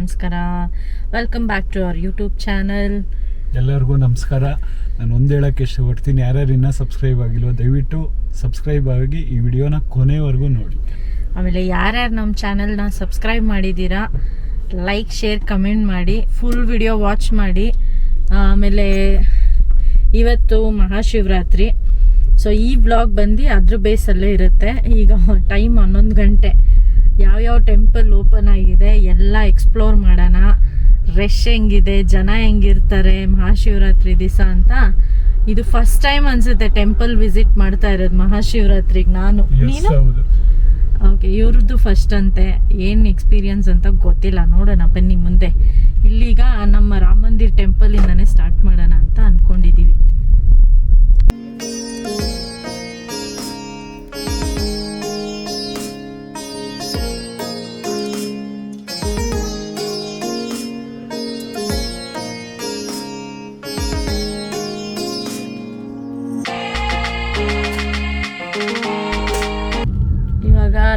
ನಮಸ್ಕಾರ. Welcome back to our YouTube channel. ಎಲ್ಲರಿಗೂ ನಮಸ್ಕಾರ. ನಾನು ಒಂದು ಹೇಳೋಕ್ಕೆ ಇಷ್ಟಪಡ್ತೀನಿ, ಯಾರ್ಯಾರು ಇನ್ನೂ ಸಬ್ಸ್ಕ್ರೈಬ್ ಆಗಿಲ್ವೋ ದಯವಿಟ್ಟು ಸಬ್ಸ್ಕ್ರೈಬ್ ಆಗಿ ಈ ವಿಡಿಯೋನ ಕೊನೆವರೆಗೂ ನೋಡಿ. ಆಮೇಲೆ ಯಾರ್ಯಾರು ನಮ್ಮ ಚಾನಲ್ನ ಸಬ್ಸ್ಕ್ರೈಬ್ ಮಾಡಿದ್ದೀರಾ ಲೈಕ್ ಶೇರ್ ಕಮೆಂಟ್ ಮಾಡಿ, ಫುಲ್ ವಿಡಿಯೋ ವಾಚ್ ಮಾಡಿ. ಆಮೇಲೆ ಇವತ್ತು ಮಹಾಶಿವರಾತ್ರಿ, ಸೊ ಈ ವ್ಲಾಗ್ ಬಂದು ಅದ್ರ ಬೇಸಲ್ಲೇ ಇರುತ್ತೆ. ಈಗ ಟೈಮ್ 11 ಗಂಟೆ. ಯಾವ್ಯಾವ ಟೆಂಪಲ್ ಓಪನ್ ಆಗಿದೆ ಎಲ್ಲ ಎಕ್ಸ್ಪ್ಲೋರ್ ಮಾಡೋಣ. ರಶ್ ಹೆಂಗಿದೆ, ಜನ ಹೆಂಗಿರ್ತಾರೆ ಮಹಾಶಿವರಾತ್ರಿ ದಿವಸ ಅಂತ. ಇದು ಫಸ್ಟ್ ಟೈಮ್ ಅನ್ಸುತ್ತೆ ಟೆಂಪಲ್ ವಿಸಿಟ್ ಮಾಡ್ತಾ ಇರೋದು ಮಹಾಶಿವರಾತ್ರಿಗೆ ನಾನು. ನೀನು? ಓಕೆ, ಇವ್ರದ್ದು ಫಸ್ಟ್ ಅಂತೆ. ಏನು ಎಕ್ಸ್ಪೀರಿಯನ್ಸ್ ಅಂತ ಗೊತ್ತಿಲ್ಲ, ನೋಡೋಣ ಬನ್ನಿ ಮುಂದೆ. ಇಲ್ಲೀಗ ನಮ್ಮ ರಾಮ ಮಂದಿರ್ ಟೆಂಪಲಿಂದನೇ ಸ್ಟಾರ್ಟ್ ಮಾಡೋಣ ಅಂತ ಅಂದ್ಕೊಂಡಿದ್ದೀವಿ.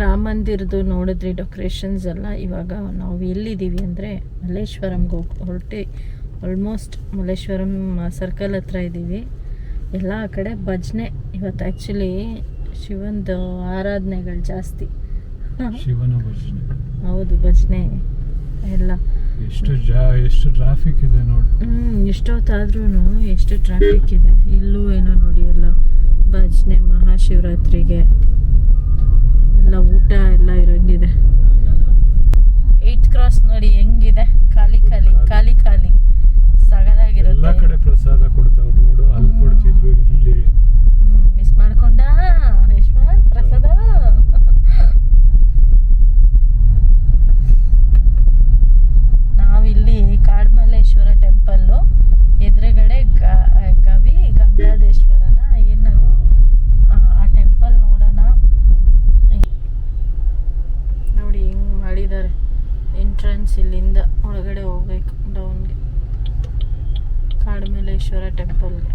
ರಾಮ ಮಂದಿರದ್ದು ನೋಡಿದ್ರಿ ಡೆಕೋರೇಷನ್ಸ್ ಎಲ್ಲ. ಇವಾಗ ನಾವು ಎಲ್ಲಿದ್ದೀವಿ ಅಂದರೆ ಮಲ್ಲೇಶ್ವರಂಗೆ ಹೊರಟಿ ಆಲ್ಮೋಸ್ಟ್ ಮಲ್ಲೇಶ್ವರಂ ಸರ್ಕಲ್ ಹತ್ರ ಇದ್ದೀವಿ. ಎಲ್ಲ ಕಡೆ ಭಜನೆ ಇವತ್ತು. ಆ್ಯಕ್ಚುಲಿ ಶಿವಂದು ಆರಾಧನೆಗಳು ಜಾಸ್ತಿ. ಶಿವನ ಭಜನೆ. ಹೌದು, ಭಜನೆ ಎಲ್ಲ. ಎಷ್ಟು ಟ್ರಾಫಿಕ್ ಇದೆ ನೋಡಿ. ಎಷ್ಟೊತ್ತಾದ್ರೂ ಎಷ್ಟು ಟ್ರಾಫಿಕ್ ಇದೆ. ಇಲ್ಲೂ ಏನೋ ನೋಡಿ, ಎಲ್ಲ ಭಜನೆ ಮಹಾಶಿವರಾತ್ರಿಗೆ ಎಲ್ಲ ಊಟ ಎಲ್ಲ ಇರೋಂಗಿದೆ. 8th ಕ್ರಾಸ್ ನೋಡಿ ಹೆಂಗಿದೆ, ಖಾಲಿ ಖಾಲಿ ಖಾಲಿ ಖಾಲಿ ಸಗದಾಗಿರುತ್ತೆ. ಎಲ್ಲ ಕಡೆ ಪ್ರಸಾದ ಕೊಡ್ತಾವ್ರು ನೋಡು, ಅಲ್ಲಿ ಕೊಡ್ತಿದ್ರು, ಇಲ್ಲಿ ಮಿಸ್ ಮಾಡ್ಕೊಂಡ ಯಶ್ವಂತ್ ಪ್ರಸಾದ. ನಾವಿಲ್ಲಿ ಕಾಡ್ಮಲ್ಲೇಶ್ವರ ಟೆಂಪಲ್ಲು ಎದುರುಗಡೆ ಗವಿ ಗಂಗಾಧೇಶ್ವರನ ಏನದು ಆ ಟೆಂಪಲ್ ನೋಡೋಣ. ನೋಡಿ ಹೆಂಗ್ ಮಾಡಿದ್ದಾರೆ ಎಂಟ್ರೆನ್ಸ್. ಇಲ್ಲಿಂದ ಒಳಗಡೆ ಹೋಗ್ಬೇಕು ಡೌನ್ಗೆ, ಕಾಡ್ಮಲ್ಲೇಶ್ವರ ಟೆಂಪಲ್ಗೆ.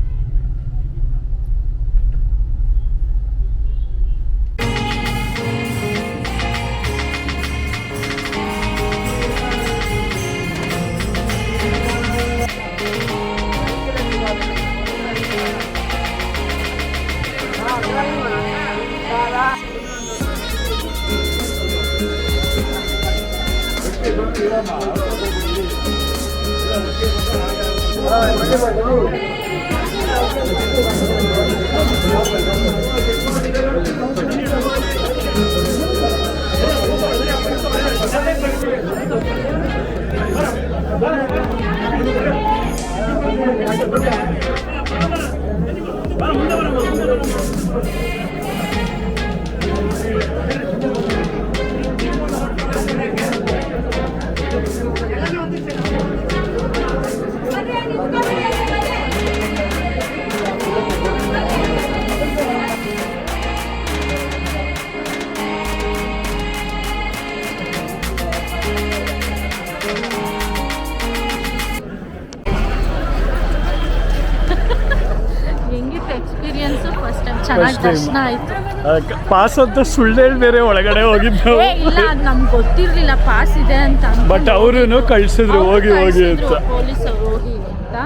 ಚೆನ್ನಾಗಿ ದರ್ಶನ ಆಯ್ತು. ಪಾಸ್ ಅಂತ ಸುಳ್ಳು ಹೇಳಿ ಬೇರೆ ಒಳಗಡೆ ಹೋಗಿದ್ದು. ಇಲ್ಲ, ನಮ್ಗೆ ಗೊತ್ತಿರ್ಲಿಲ್ಲ ಪಾಸ್ ಇದೆ ಅಂತ. ಬಟ್ ಅವರು ಕಳ್ಸಿದ್ರು ಹೋಗಿ ಹೋಗಿ ಅಂತ, ಪೊಲೀಸರು ಹೋಗಿ ಅಂತ.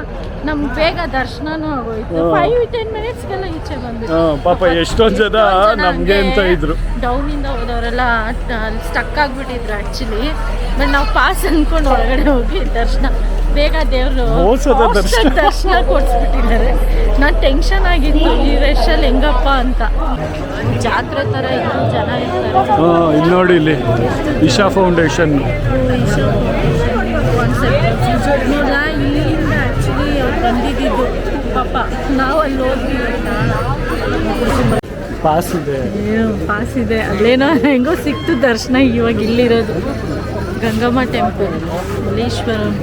ನಮ್ಗೆ ಬೇಗ ದರ್ಶನನೂ ಆಗೋಯ್ತು. 5-10 ಮಿನಿಟ್ಸ್ಗೆಲ್ಲ ಈಚೆ ಬಂದ್ವಿ. ಪಾಪ ಎಷ್ಟೊಂದು ಜನ ನಮ್ಗೆ ಅಂತ ಇದ್ರು. ಡೌನಿಂದ ಹೋದವರೆಲ್ಲ ಸ್ಟಕ್ ಆಗ್ಬಿಟ್ಟಿದ್ರು ಆ್ಯಕ್ಚುಲಿ. ಬಟ್ ನಾವು ಪಾಸ್ ಅಂದ್ಕೊಂಡು ಒಳಗಡೆ ಹೋಗಿ ದರ್ಶನ ಬೇಗ ದೇವರು ದರ್ಶನ ಕೊಡಿಸ್ಬಿಟ್ಟಿದ್ದಾರೆ. ನಾನು ಟೆನ್ಷನ್ ಆಗಿತ್ತು ಈ ರಶಲ್ಲಿ ಹೆಂಗಪ್ಪ ಅಂತ. ಜಾತ್ರೆ ಥರ ಇದ್ದು ಜನ ಇರ್ತಾರೆ. ಇಲ್ಲಿ ನೋಡಿ, ಇಲ್ಲಿ ಇಶಾ ಫೌಂಡೇಶನ್ ನೋಡ, ಇಲ್ಲಿಂದ ಆ್ಯಕ್ಚುಲಿ ಅವ್ರು ಬಂದಿದ್ದು ಪಾಪ. ನಾವು ಅಲ್ಲಿ ಹೋದ್ವಿ, ಪಾಸ್ ಇದೆ. ಪಾಸ್ ಇದೆ, ಅಲ್ಲೇನೋ ಹೆಂಗೋ ಸಿಕ್ತು ದರ್ಶನ. ಇವಾಗ ಇಲ್ಲಿರೋದು ಗಂಗಮ್ಮ ಟೆಂಪಲ್ ಮಲ್ಲೇಶ್ವರಂ.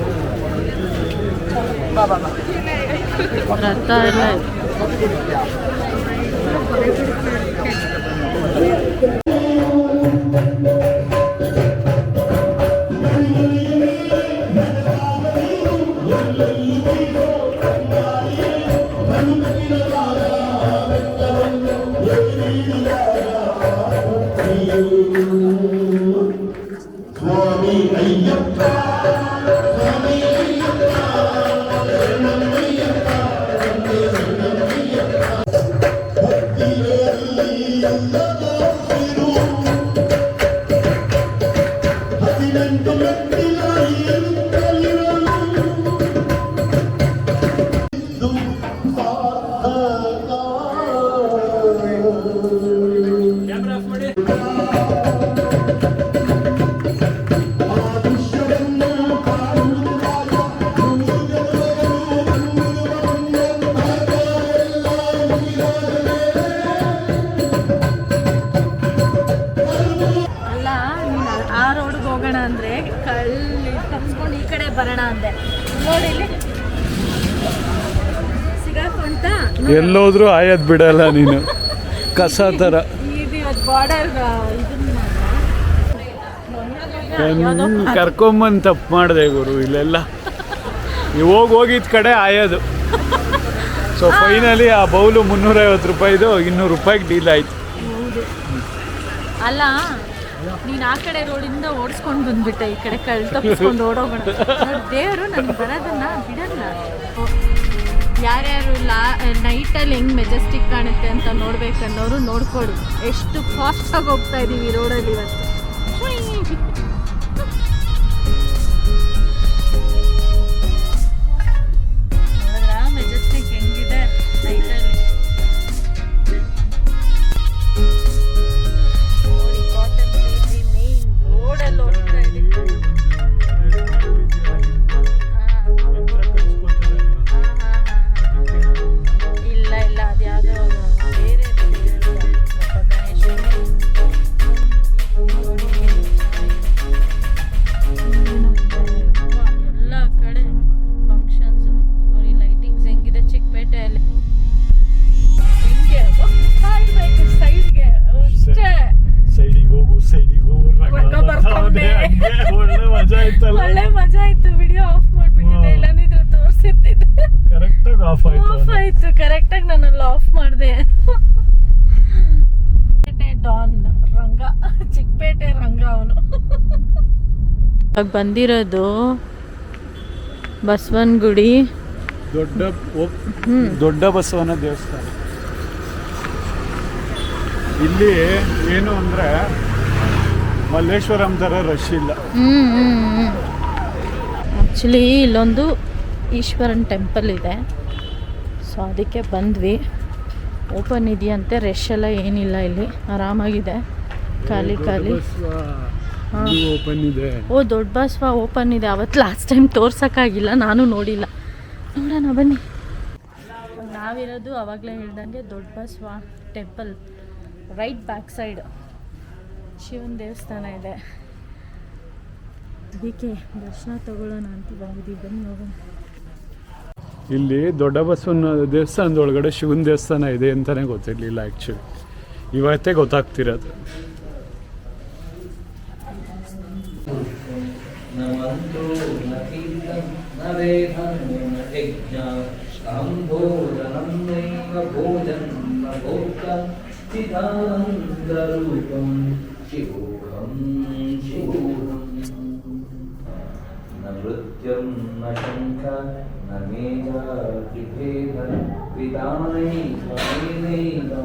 ರಥ ಎಲ್ಲ Swami Ayyappa ಎಲ್ಲೋದ್ರೂ ಆಯದ್ ಬಿಡಲ್ಲ ನೀನು, ಕಸ ಥರ. ಇದು ಇವತ್ತು ಬಾರ್ಡರ್ ಕರ್ಕೊಂಬಂದು ತಪ್ಪು ಮಾಡಿದೆ ಗುರು. ಇಲ್ಲೆಲ್ಲ ನೀವು ಹೋಗಿದ್ದ ಕಡೆ ಆಯೋದು. ಸೊ ಫೈನಲಿ ಆ ಬೌಲು 350 ರೂಪಾಯಿದು 200 ರೂಪಾಯಿಗೆ ಡೀಲ್ ಆಯ್ತು. ಅಲ್ಲ, ನೀನು ಆ ಕಡೆ ರೋಡಿಂದ ಓಡಿಸ್ಕೊಂಡು ಬಂದ್ಬಿಟ್ಟೆ, ಈ ಕಡೆ ತಪ್ಪಿಸ್ಕೊಂಡು ಓಡೋಗೋಣ. ದೇವರು ನನ್ಗೆ ಬರೋದನ್ನ ಬಿಡಲ್ಲ. ಯಾರ್ಯಾರು ನೈಟಲ್ಲಿ ಹೆಂಗೆ ಮೆಜೆಸ್ಟಿಕ್ ಕಾಣುತ್ತೆ ಅಂತ ನೋಡ್ಬೇಕನ್ನೋರು ನೋಡ್ಕೊಳ್ಳಿ. ಎಷ್ಟು ಫಾಸ್ಟಾಗಿ ಹೋಗ್ತಾ ಇದ್ದೀವಿ ರೋಡಲ್ಲಿ ಇವತ್ತು. ಮೆಜೆಸ್ಟಿಕ್ ಹೆಂಗಿದೆ ನೈಟಲ್ಲಿ ನೋಡಿ. ಕಾಟನ್ ಬೇಬಿ ಮೇನ್ ರೋಡಲ್ಲಿ ಹೋಗ್ತಾ ಇದೆ. ಇಲ್ಲ ಇಲ್ಲ, ಅದ್ಯಾವುದೋ ಬೇರೆ ಗಣೇಶ ಎಲ್ಲ ಕಡೆ ಫಂಕ್ಷನ್ಸ್ ನೋಡಿ. ಲೈಟಿಂಗ್ಸ್ ಹೆಂಗಿದೆ ಚಿಕ್ಕಪೇಟೆಯಲ್ಲಿ. ಹೆಂಗೆ ಕಾಯ್ಬೇಕು ಸೈಡ್ಗೆ ಅಷ್ಟೇ. ಸೈಡಿಗೆ ಹೋಗು ಒಳ್ಳೆ ಮಜಾ ಆಯ್ತಲ್ಲ. ಒಳ್ಳೆ ಮಜಾ ಆಯ್ತು. ವಿಡಿಯೋ ಆಫ್ ಮಾಡ್ಬಿಟ್ಟಿದ್ದೆ, ಇಲ್ಲಂದಿದ್ರೆ ತೋರಿಸಿರ್ತಿದ್ದೆ. ಕರೆಕ್ಟಾಗಿ ಆಫ್ ಆಯ್ತು. ಕರೆಕ್ಟಾಗಿ ನಾನೆಲ್ಲ ಆಫ್ ಮಾಡಿದೆ. ಡಾನ್ ರಂಗ, ಚಿಕ್ಕಪೇಟೆ ರಂಗ ಅವನು. ಬಂದಿರೋದು ಬಸವನ ಗುಡಿ, ದೊಡ್ಡ ಬಸವನ ದೇವಸ್ಥಾನ. ಇಲ್ಲಿ ಏನು ಅಂದರೆ ಮಲ್ಲೇಶ್ವರಂ ಥರ ರಶ್ ಇಲ್ಲ. ಆ್ಯಕ್ಚುಲಿ ಇಲ್ಲೊಂದು ಈಶ್ವರನ್ ಟೆಂಪಲ್ ಇದೆ, ಸೊ ಅದಕ್ಕೆ ಬಂದ್ವಿ. ಓಪನ್ ಇದೆಯಂತೆ, ರಶ್ ಎಲ್ಲ ಏನಿಲ್ಲ ಇಲ್ಲಿ, ಆರಾಮಾಗಿದೆ. ಖಾಲಿ ಓಪನ್ ಇದೆ. ಓ, ದೊಡ್ಡ ಬಸವ ಓಪನ್ ಇದೆ. ಅವತ್ತು ಲಾಸ್ಟ್ ಟೈಮ್ ತೋರ್ಸೋಕ್ಕಾಗಿಲ್ಲ, ನಾನು ನೋಡಿಲ್ಲ. ನೋಡೋಣ ಬನ್ನಿ. ನಾವಿರೋದು ಅವಾಗಲೇ ಹೇಳ್ದಂಗೆ ದೊಡ್ಡ Basava temple right back side ಶಿವನ ದೇವಸ್ಥಾನ ಇದೆ. ಅದಕ್ಕೆ ದರ್ಶನ ತಗೊಳ್ಳೋಣ ಅಂತ ಬಂದಿದ್ದೀವಿ. ಬನ್ನಿ ಹೋಗೋಣ. ಇಲ್ಲಿ ದೊಡ್ಡ ಬಸವನ ದೇವಸ್ಥಾನದೊಳಗಡೆ ಶಿವನ ದೇವಸ್ಥಾನ ಇದೆ ಅಂತಲೇ ಗೊತ್ತಿರಲಿಲ್ಲ. ಆ್ಯಕ್ಚುಲಿ ಇವತ್ತೇ ಗೊತ್ತಾಗ್ತಿರೋದು. नृत्यं न शङ्ख न मेधातिभेद पितानैव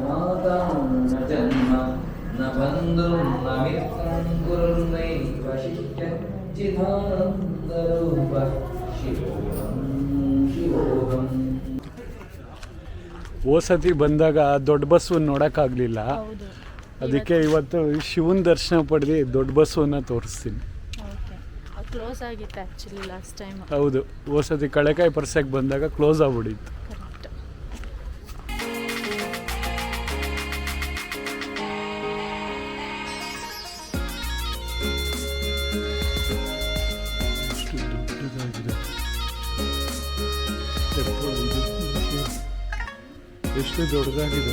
माता न जन्म न बन्धुं न मित्रं गुरुर्नैव शिष्यं चिदानन्दरूप शिवोऽहं शिवोऽहं. ಓ ಸತಿ ಬಂದಾಗ ದೊಡ್ಡ ಬಸವನ್ನ ನೋಡೋಕ್ಕಾಗಲಿಲ್ಲ, ಅದಕ್ಕೆ ಇವತ್ತು ಶಿವನ ದರ್ಶನ ಪಡೆದು ದೊಡ್ಡ ಬಸವನ್ನ ತೋರಿಸ್ತೀನಿ. ಕ್ಲೋಸ್ ಆಗಿತ್ತು ಆ್ಯಕ್ಚುಲಿ ಲಾಸ್ಟ್ ಟೈಮ್. ಹೌದು, ಓ ಸತಿ ಕಳೆಕಾಯಿ ಪರ್ಸಕ್ಕೆ ಬಂದಾಗ ಕ್ಲೋಸ್ ಆಗ್ಬಿಟ್ಟಿತ್ತು. ಎಷ್ಟು ದೊಡ್ಡದಾಗಿದೆ.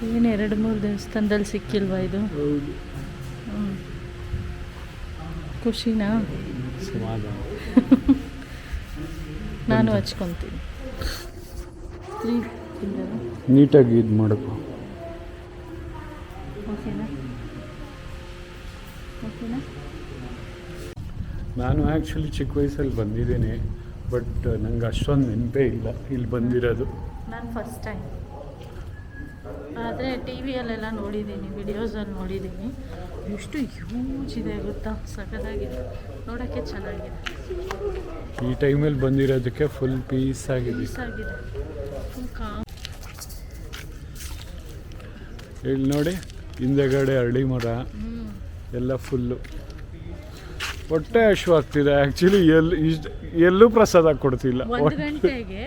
ಏನು 2-3 ದೇವಸ್ಥಾನದಲ್ಲಿ ಸಿಕ್ಕಿಲ್ವಾ ಇದು? ಖುಷಿನಾ? ಸಮಾಧಾನ. ನಾನು ಹಚ್ಕೊತೀನಿ. ನೀಟಾಗಿ ಇದು ಮಾಡಬೇಕು. ನಾನು ಆ್ಯಕ್ಚುಲಿ ಚಿಕ್ಕ ವಯಸ್ಸಲ್ಲಿ ಬಂದಿದ್ದೀನಿ, ಬಟ್ ನಂಗೆ ಅಷ್ಟೊಂದು ನೆನಪೇ ಇಲ್ಲ ಇಲ್ಲಿ ಬಂದಿರೋದು. ನಾನು ಫಸ್ಟ್ ಟೈಮ್, ಆದರೆ ಟಿ ವಿಯಲ್ಲೆಲ್ಲ ನೋಡಿದ್ದೀನಿ, ವಿಡಿಯೋಸಲ್ಲಿ ನೋಡಿದ್ದೀನಿ. ಎಷ್ಟು ಹ್ಯೂಜ್ ಇದೆ ಗೊತ್ತಾ, ಸಖತ್ತಾಗಿದೆ, ನೋಡೋಕ್ಕೆ ಚೆನ್ನಾಗಿದೆ. ಈ ಟೈಮಲ್ಲಿ ಬಂದಿರೋದಕ್ಕೆ ಫುಲ್ ಪೀಸ್ ಆಗಿದೆ. Full com. ಇಲ್ಲಿ ನೋಡಿ, ಹಿಂದೆಗಡೆ ಹಳ್ಳಿ ಮರ ಎಲ್ಲ ಫುಲ್ಲು. ಹೊಟ್ಟೆ ಹಶು ಆಗ್ತಿದೆ ಆ್ಯಕ್ಚುಲಿ. ಎಲ್ಲೂ ಪ್ರಸಾದ ಕೊಡ್ತಿಲ್ಲ. 1 ಗಂಟೆಗೆ